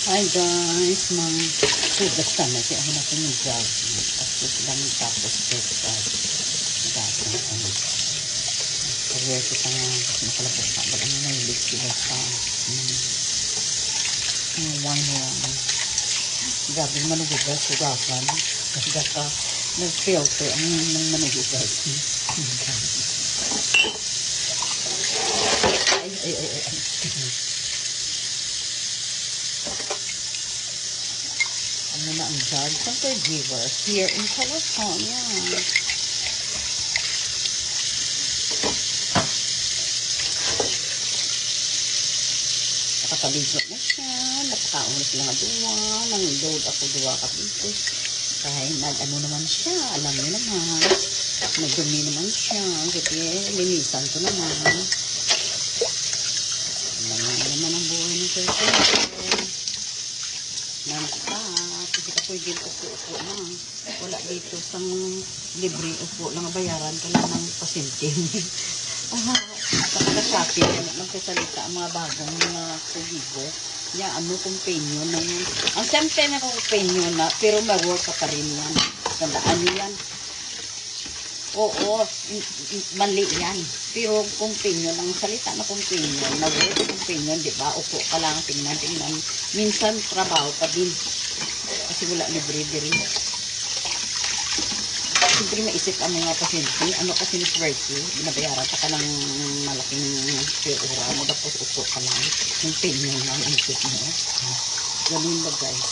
Hi guys, hugas na siya. Ako natin yung vlog. Tapos lang tapos breakfast. Tapos kaya kita nga nakalapos na. Ba't ano nahilig sila sa wine. Grabe manugugas. Hugasan. Kasi ka nag-filter ang manugugas. Ano na ang jug? Some caregivers here in California. Nakapaligo na siya. Nakakaon na sila nga duwa. Nang-load ako duwa kapito. Kahit nag-ano naman siya. Alam niyo naman. Nagdumi naman siya. Kasi linisan ko naman. Alam naman ang buhay ng caregiver. Non-stop. Kasi ako'y din upo-upo na. Wala dito sang libre upo lang. Bayaran ko lang ng pasyente. Nakaka-shopping. Magsasalita ang mga bagong mga kuligo. Yan, ano companion na yun. Ang siyempre na companion na, pero may work ka pa rin yan. Tandaan nyo yan. Oo, mali yan. Pero companion, ang salita na companion, na work companion, di ba? Upo ka lang, tingnan. Minsan, trabaho pa din. Kasi wala libre din. Siyempre maisip ang mga pasyente, ano kasi ni Swerty, binabayaran ka ng malaking pera mo, tapos upo ka lang. Companion lang ang isip mo. Ganun ba guys?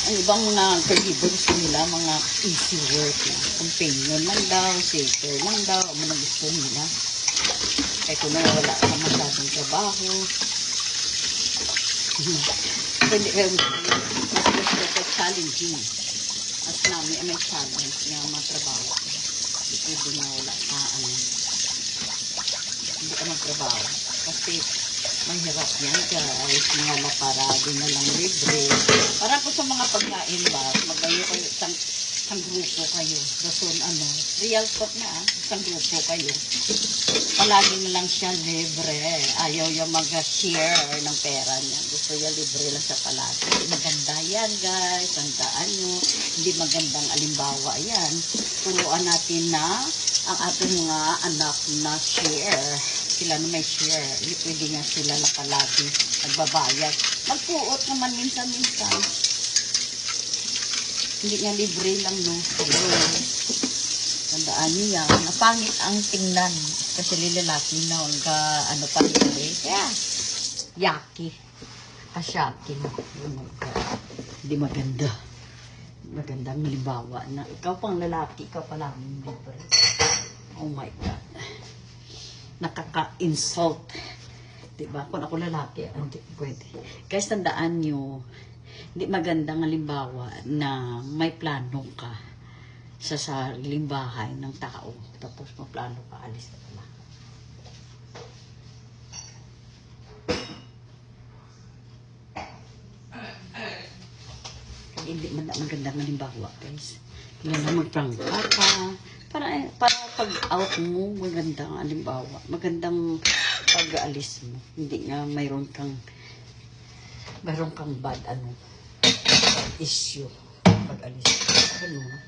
Ang ibang mga caregiver gusto nila, mga easy work lang. Companion lang daw, safer lang daw, ang mga gusto nila. Kaya kung wala ka masyadong trabaho. Hindi kayo mas gusto ko challenging. As namin may challenge niya mga trabaho. Hindi na wala ka, hindi ka magtrabaho. Kasi mahirap yan guys. Mga na para din na lang libre. Para po sa mga pagkain ba, magayo kayo, isang grupo kayo. Rason real talk na isang grupo kayo. Palagi na lang siya libre. Ayaw yung mag-share ng pera niya. Gusto niya libre lang siya palagi. Maganda yan guys. Tandaan nyo. Hindi magandang alimbawa yan. Turuan natin na ang ating mga anak na share. Sila na may share. Hindi pwede nga sila na palagi nagbabayad. Magpuot naman minsan-minsan. Hindi nga libre lang, no? Hello. Tandaan niyo yan. Napangit ang tingnan. Kasi lilalaki na pa libre. Kaya, yaki. Asyaki na. Hindi maganda. Magandang halimbawa na ikaw pang lalaki, ikaw pa lang libre. Oh my God. Nakaka-insult. Diba? Kung ako lalaki, hindi pwede. Guys, tandaan nyo, hindi magandang halimbawa na may plano ka sa sariling bahay ng tao. Tapos maplano ka, alis ka pala. Hindi magandang halimbawa, guys. Hindi na magprangka ka. Para pag-out mo, magandang halimbawa. Magandang pag-aalis mo. Hindi nga mayroon kang bad issue pag-alis mo. Ganun.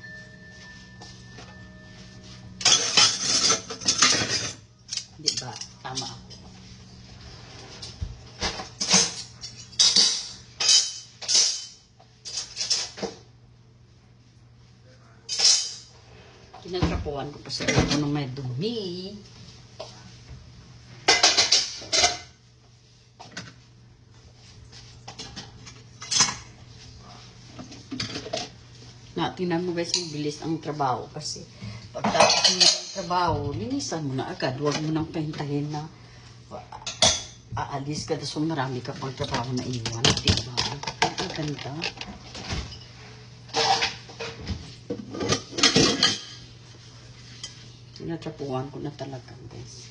Diba? Tama ako. Kinatrapuan ko pa sa ito ng may dumi. Tingnan mo guys, bilis ang trabaho kasi pagtapos mo ng trabaho, linisan mo na agad. Huwag mo nang pahintahin na aalis ka so marami ka pang trabaho na iwan. Diba? Ang ganda. Tinatrapuan ko na talaga guys.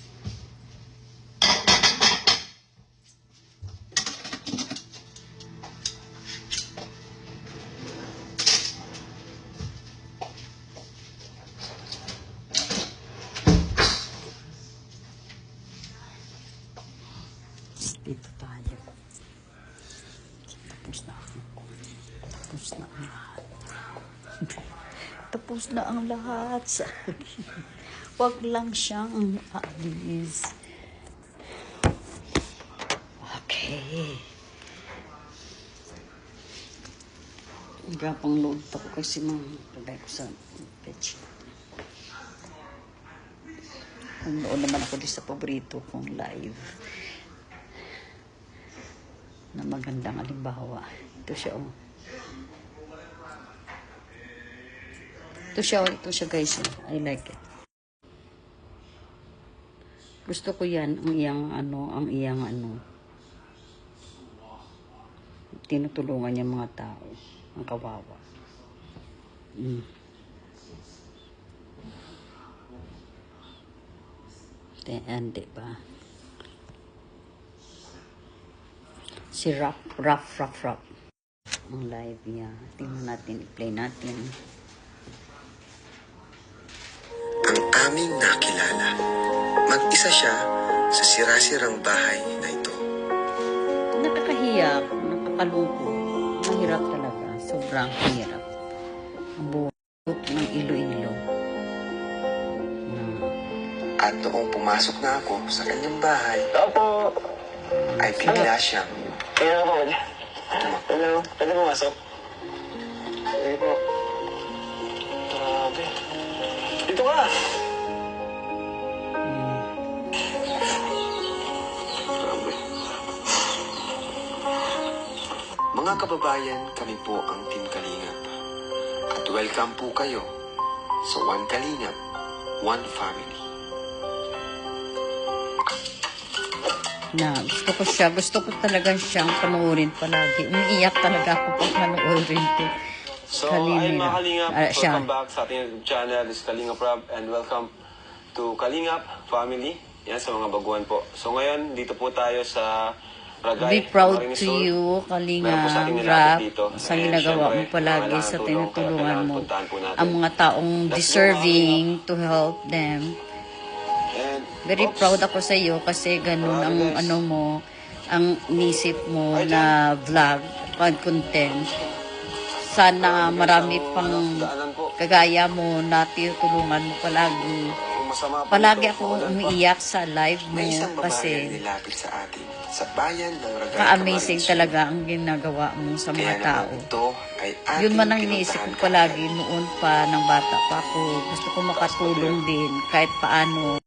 Dito tayo. Tapos na ako. Tapos na ang lahat. Tapos na ang lahat sa akin. Huwag lang siyang aalis. Okay. Gapang load pa ko kasi lagay ko sa page. Noon naman ako din sa paborito kong live na magandang halimbawa. Ito siya, oh. Ito siya guys. I like it. Gusto ko yan, ang iyang tinutulungan niya mga tao. Ang kawawa. Ayan, diba? Si Rap. Ang live niya. Tingnan natin, i-play natin. Ang aming nakilala. Mag-isa siya sa sira-sirang bahay na ito. Nakakahiya, nakakalungkot. Mahirap talaga. Sobrang hirap. Ang buhok ng Iloilo. At noong pumasok na ako sa kanyang bahay, Opo. ay bigla siyang Kaya po. Hello. Pwede pumasok? Sige po. Grabe. Dito ka. Grabe. Mga kababayan, kami po ang Team Kalingap. At welcome po kayo sa One Kalingap, One Family. Gusto ko talaga siyang panoorin palagi. Umiiyak talaga ako pag panoorin ko. So, ayun mga Kalingap, welcome back sa ating YouTube channel. This is Kalingap Rob and welcome to Kalingap Family. Yan, sa mga baguhan po. So ngayon, dito po tayo sa Ragay. Be proud Marinis to Sur. you, Meron po sa Kalinga ating Rap, nilapit dito. sa And ginagawa mo syempre, palagi kailangan sa tulong, tinutulungan kailangan mo. puntahan po natin. Ang mga taong Let's go, deserving to help them. And, Very oops. proud ako sa iyo kasi ganun ang Guys. ang inisip mo Hi, na vlog, content. Sana marami pang Daanan po. kagaya mo na tinutulungan mo palagi. Kung masama po Palagi ito, ako mawalan pa. umiiyak sa live mo May isang babae kasi na nilapit sa atin sa bayan ng Ragay, ka-amazing Camarines Sur. talaga ang ginagawa mo sa mga Kaya tao. naman ito ay ating Yun man ang iniisip ko pinuntahan palagi kaagad. noon pa ng bata pa ako. Gusto ko makatulong din kahit paano.